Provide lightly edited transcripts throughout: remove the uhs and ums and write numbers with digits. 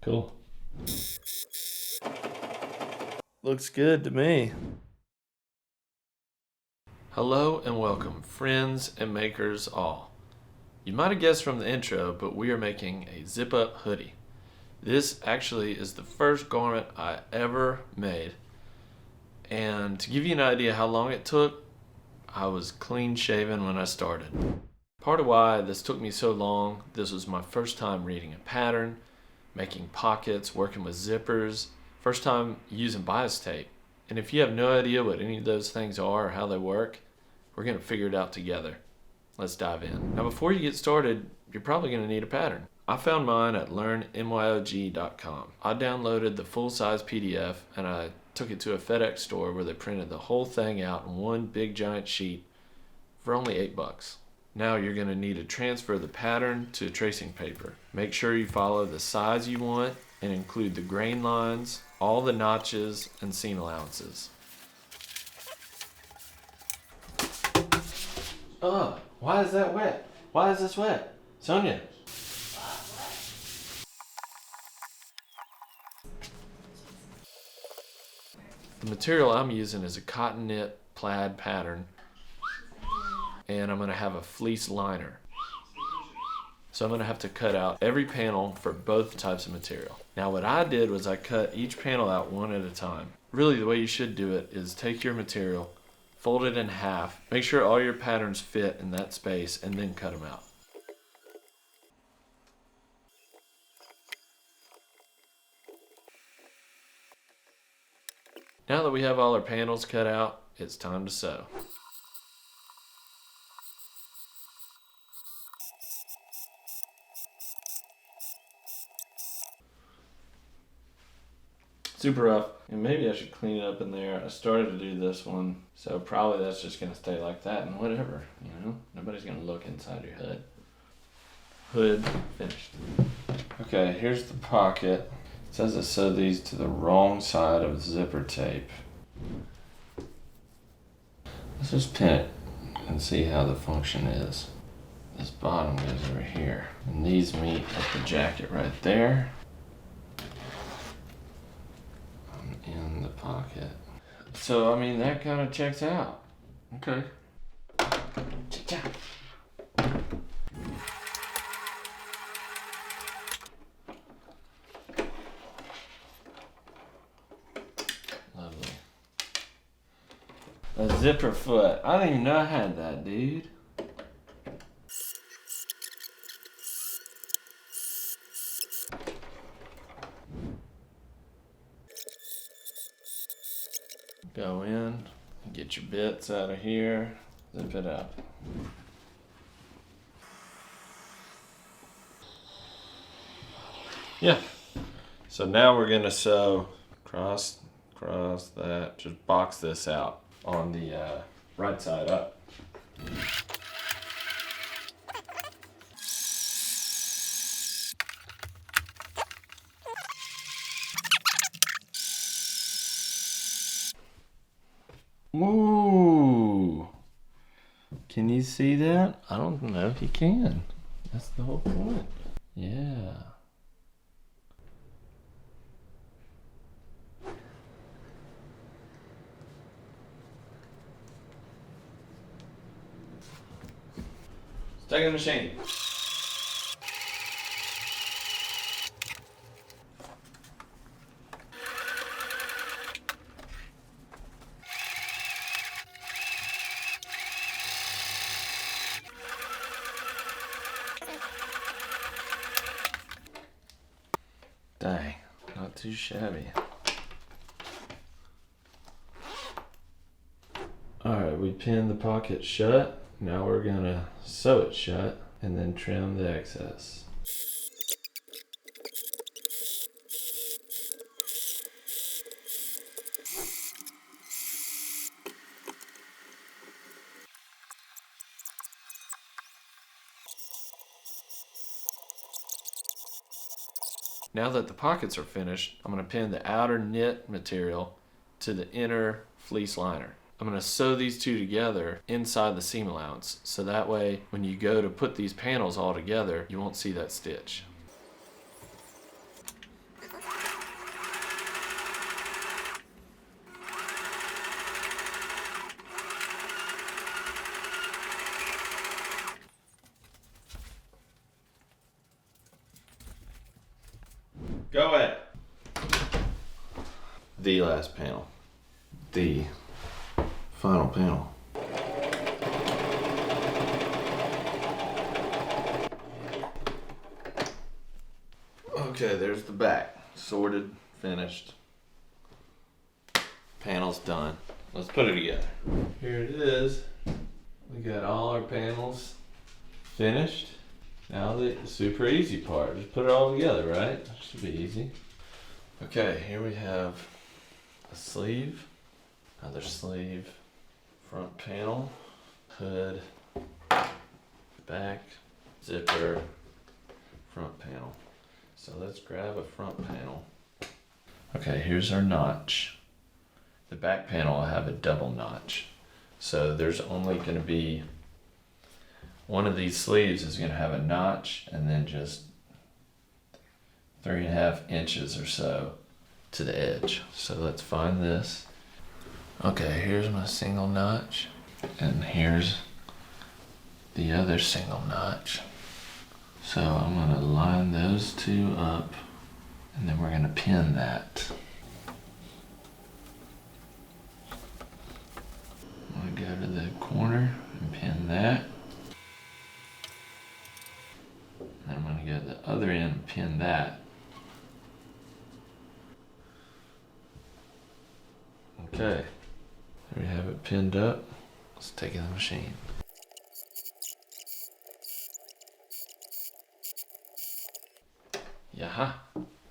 Cool. Looks good to me. Hello and welcome, friends and makers all. You might have guessed from the intro, but we are making a zip-up hoodie. This actually is the first garment I ever made. And to give you an idea how long it took, I was clean shaven when I started. Part of why this took me so long, this was my first time reading a pattern, making pockets, working with zippers, first time using bias tape. And if you have no idea what any of those things are or how they work, we're going to figure it out together. Let's dive in. Now before you get started, you're probably going to need a pattern. I found mine at learnmyog.com. I downloaded the full-size PDF and I took it to a FedEx store where they printed the whole thing out in one big giant sheet for only $8. Now you're going to need to transfer the pattern to tracing paper. Make sure you follow the size you want and include the grain lines, all the notches, and seam allowances. Ugh, why is that wet? Why is this wet? Sonia. The material I'm using is a cotton knit plaid pattern, and I'm going to have a fleece liner. So I'm going to have to cut out every panel for both types of material. Now what I did was I cut each panel out one at a time. Really the way you should do it is take your material, fold it in half, make sure all your patterns fit in that space, and then cut them out. Now that we have all our panels cut out, it's time to sew. Super rough, and maybe I should clean it up in there. I started to do this one, so probably that's just gonna stay like that and whatever, you know? Nobody's gonna look inside your hood. Hood finished. Okay, here's the pocket. It says I sewed these to the wrong side of zipper tape. Let's just pin it and see how the function is. This bottom goes over here, and these meet at the jacket right there. In the pocket. So, I mean, that kind of checks out. Okay. Check out. Lovely. A zipper foot. I didn't even know I had that, dude. Go in, get your bits out of here, zip it up. Yeah. So now we're gonna sew cross that, just box this out on the right side up. Ooh, can you see that? I don't know if you can. That's the whole point. Yeah. Stick in the machine. Dang, not too shabby. Alright, we pinned the pocket shut. Now we're gonna sew it shut and then trim the excess. Now that the pockets are finished, I'm going to pin the outer knit material to the inner fleece liner. I'm gonna sew these two together inside the seam allowance. So that way, when you go to put these panels all together, you won't see that stitch. Go ahead. The last panel. The final panel. Okay, there's the back. Sorted, finished. Panel's done. Let's put it together. Here it is. We got all our panels finished. Now the super easy part. Just put it all together, right? Should be easy. Okay, here we have a sleeve, another sleeve, front panel, hood, back, zipper, front panel. So let's grab a front panel. Okay, here's our notch. The back panel will have a double notch. So there's only going to be one of these sleeves is going to have a notch and then just 3.5 inches or so to the edge. So let's find this. Okay, here's my single notch and here's the other single notch. So I'm going to line those two up and then we're going to pin that. I'm going to go to the corner and pin that. And I'm going to go to the other end and pin that. Okay, there we have it pinned up. Let's take it to the machine. Yaha,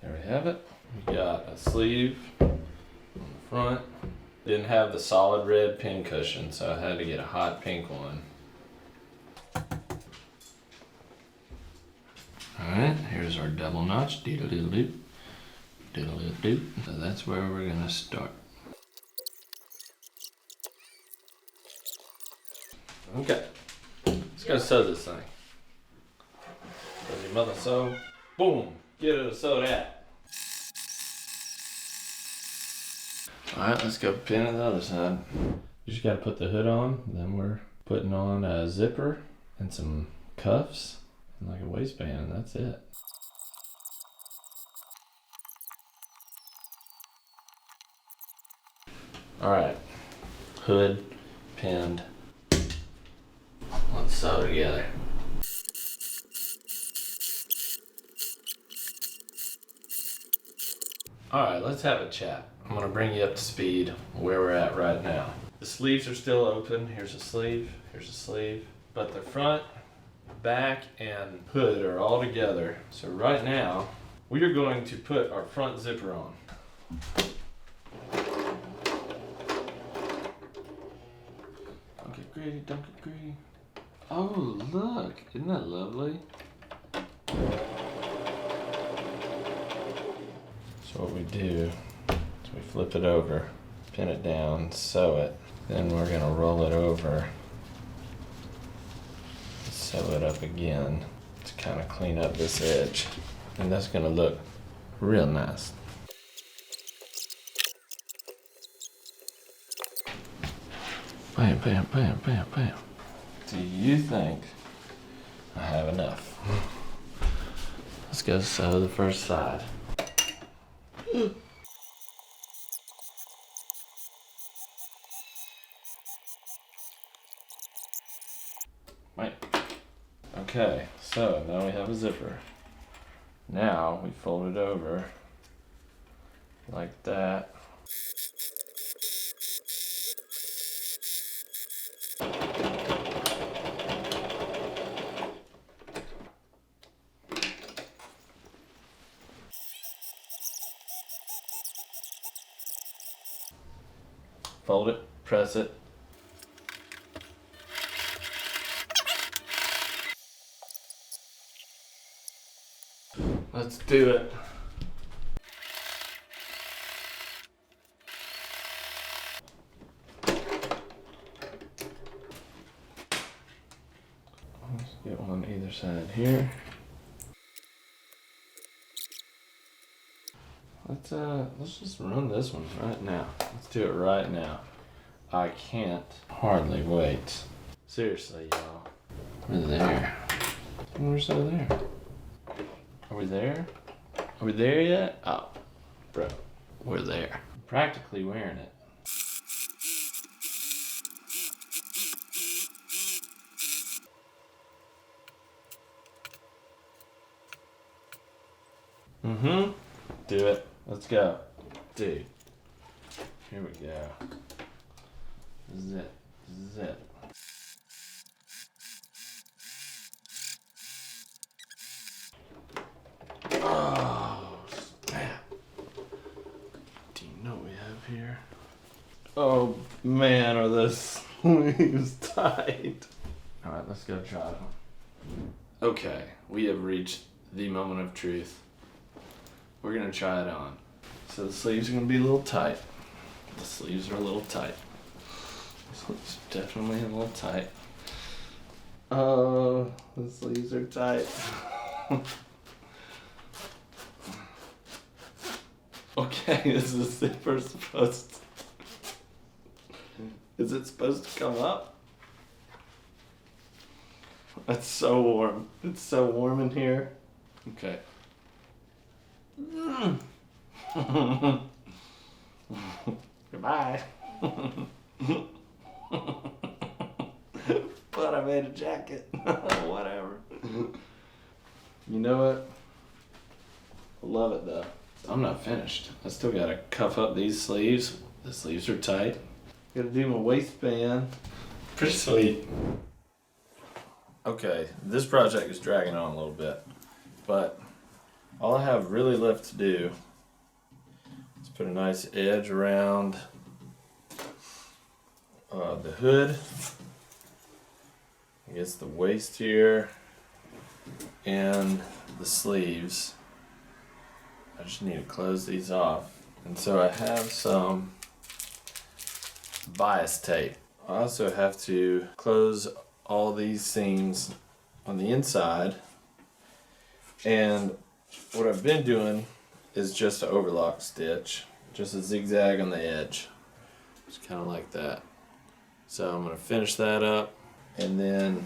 there we have it. We got a sleeve on the front. Didn't have the solid red pin cushion, so I had to get a hot pink one. Alright, here's our double notch, diddle-diddle-doop, diddle-diddle-doop. So that's where we're gonna start. Okay, let's go sew this thing. Does your mother sew? Boom, get her to sew that. Alright, let's go pin it the other side. You just gotta put the hood on, then we're putting on a zipper and some cuffs. Like a waistband, and that's it. Alright, hood pinned. Let's sew together. Alright, let's have a chat. I'm going to bring you up to speed where we're at right now. The sleeves are still open. Here's a sleeve, here's a sleeve. But the front, back, and hood are all together. So right now, we are going to put our front zipper on. Don't get greedy, don't get greedy. Oh, look, isn't that lovely? So what we do is we flip it over, pin it down, sew it. Then we're gonna roll it over, sew it up again to kind of clean up this edge. And that's gonna look real nice. Bam, bam, bam, bam, bam. Do you think I have enough? Let's go sew the first side. Right. Okay, so now we have a zipper. Now we fold it over like that. Fold it, press it. Let's do it. on either side here. Let's just run this one right now. Let's do it right now. I can't hardly wait. Seriously, y'all. We're there. We're so there. Are we there? Are we there yet? Oh, bro, we're there. I'm practically wearing it. Mm-hmm. Do it. Let's go. Dude. Here we go. Zip. Zip. Oh, snap. Do you know what we have here? Oh, man, are those sleeves tight. All right, let's go try them. Okay, we have reached the moment of truth. We're gonna try it on. So the sleeves are gonna be a little tight. The sleeves are a little tight. This one's definitely a little tight. Oh, the sleeves are tight. Okay, is the zipper supposed to... Is it supposed to come up? It's so warm. It's so warm in here. Okay. Goodbye. But I made a jacket. Whatever. You know what? I love it though. I'm not finished. I still gotta cuff up these sleeves. The sleeves are tight. Gotta do my waistband. Pretty sweet. Okay, this project is dragging on a little bit, but all I have really left to do is put a nice edge around the hood. I guess the waist here and the sleeves. I just need to close these off. And so I have some bias tape. I also have to close all these seams on the inside. And what I've been doing is just an overlock stitch, just a zigzag on the edge. Just kind of like that. So I'm going to finish that up and then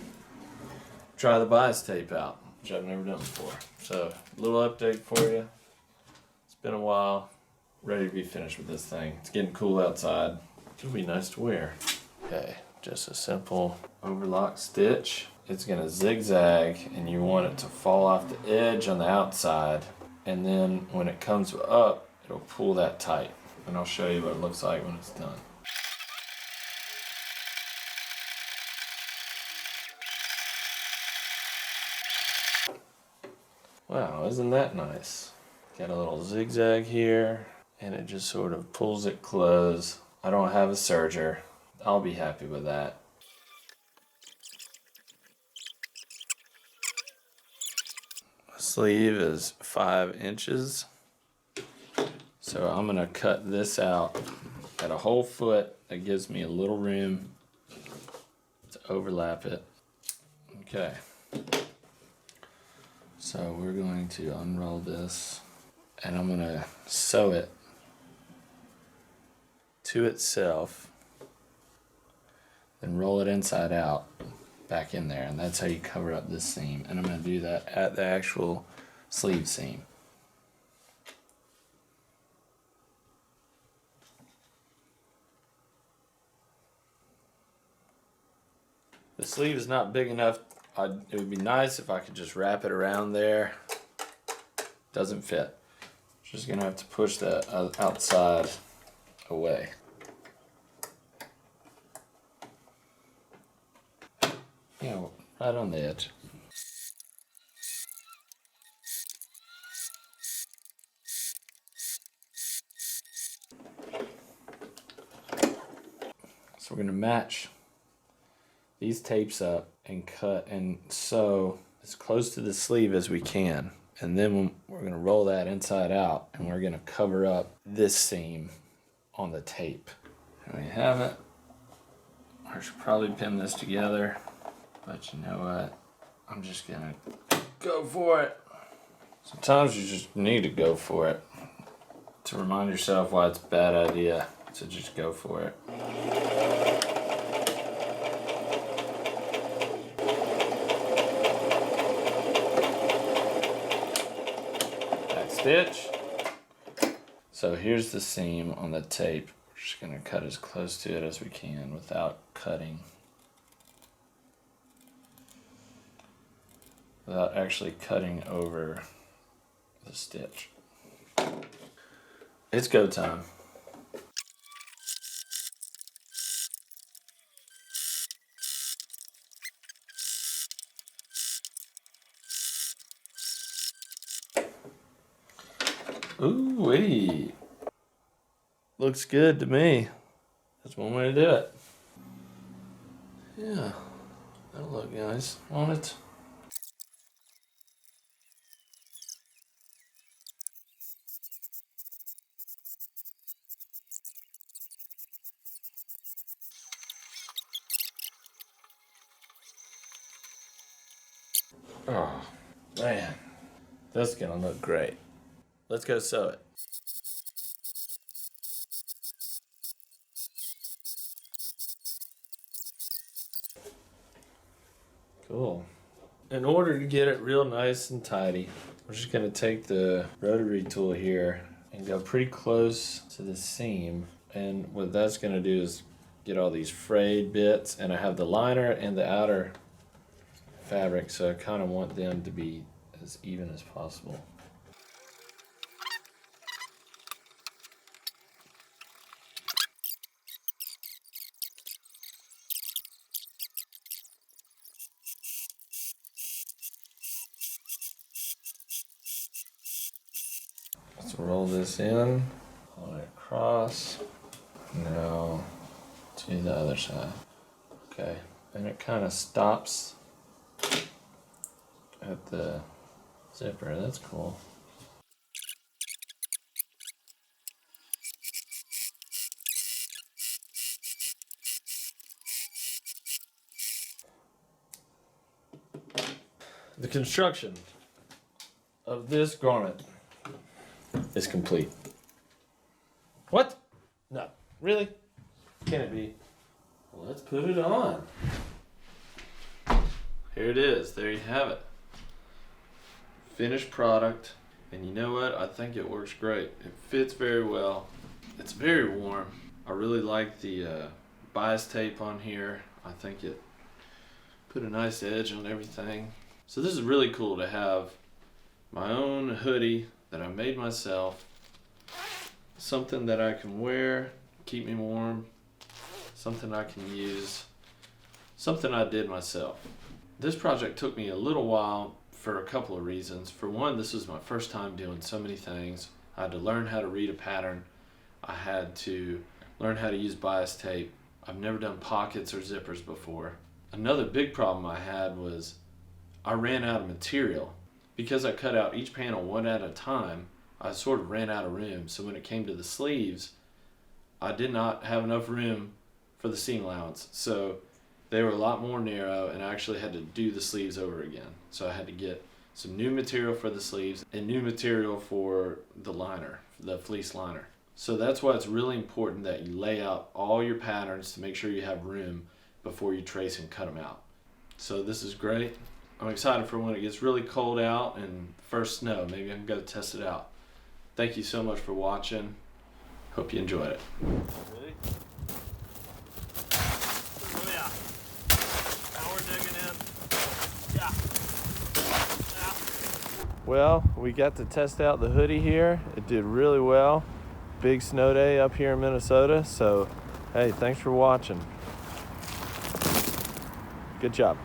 try the bias tape out, which I've never done before. So a little update for you. It's been a while. Ready to be finished with this thing. It's getting cool outside. It'll be nice to wear. Okay, just a simple overlock stitch. It's gonna zigzag and you want it to fall off the edge on the outside. And then when it comes up, it'll pull that tight. And I'll show you what it looks like when it's done. Wow, isn't that nice? Got a little zigzag here, and it just sort of pulls it close. I don't have a serger. I'll be happy with that. The sleeve is 5 inches. So I'm gonna cut this out at a whole foot. That gives me a little room to overlap it. Okay. So we're going to unroll this and I'm gonna sew it to itself, then roll it inside out back in there, and that's how you cover up this seam. And I'm gonna do that at the actual sleeve seam. The sleeve is not big enough. It would be nice if I could just wrap it around there. Doesn't fit. Just gonna have to push that outside away. Yeah, right on the edge. So we're gonna match these tapes up and cut and sew as close to the sleeve as we can. And then we're gonna roll that inside out and we're gonna cover up this seam on the tape. There we have it. I should probably pin this together, but you know what? I'm just gonna go for it. Sometimes you just need to go for it to remind yourself why it's a bad idea to just go for it. Back stitch. So here's the seam on the tape. We're just gonna cut as close to it as we can without cutting. Without actually cutting over the stitch. It's go time. Ooh-wee. Looks good to me. That's one way to do it. Yeah, that'll look nice, won't it? Oh, man. That's gonna look great. Let's go sew it. Cool. In order to get it real nice and tidy, we're just gonna take the rotary tool here and go pretty close to the seam. And what that's gonna do is get all these frayed bits, and I have the liner and the outer fabric, so I kind of want them to be as even as possible. Let's roll this in, pull it across. Now to the other side. Okay, and it kind of stops at the zipper. That's cool. The construction of this garment is complete. What? No, really? Can it be? Well, let's put it on. Here it is. There you have it. Finished product. And you know what? I think it works great. It fits very well. It's very warm. I really like the bias tape on here. I think it put a nice edge on everything. So this is really cool to have my own hoodie that I made myself. Something that I can wear, keep me warm. Something I can use. Something I did myself. This project took me a little while for a couple of reasons. For one, this was my first time doing so many things. I had to learn how to read a pattern. I had to learn how to use bias tape. I've never done pockets or zippers before. Another big problem I had was I ran out of material. Because I cut out each panel one at a time, I sort of ran out of room. So when it came to the sleeves, I did not have enough room for the seam allowance. So they were a lot more narrow, and I actually had to do the sleeves over again. So I had to get some new material for the sleeves and new material for the liner, the fleece liner. So that's why it's really important that you lay out all your patterns to make sure you have room before you trace and cut them out. So this is great. I'm excited for when it gets really cold out and first snow. Maybe I can go test it out. Thank you so much for watching. Hope you enjoyed it. Ready? Oh yeah. Now we're digging in. Yeah. Well, we got to test out the hoodie here. It did really well. Big snow day up here in Minnesota. So, hey, thanks for watching. Good job.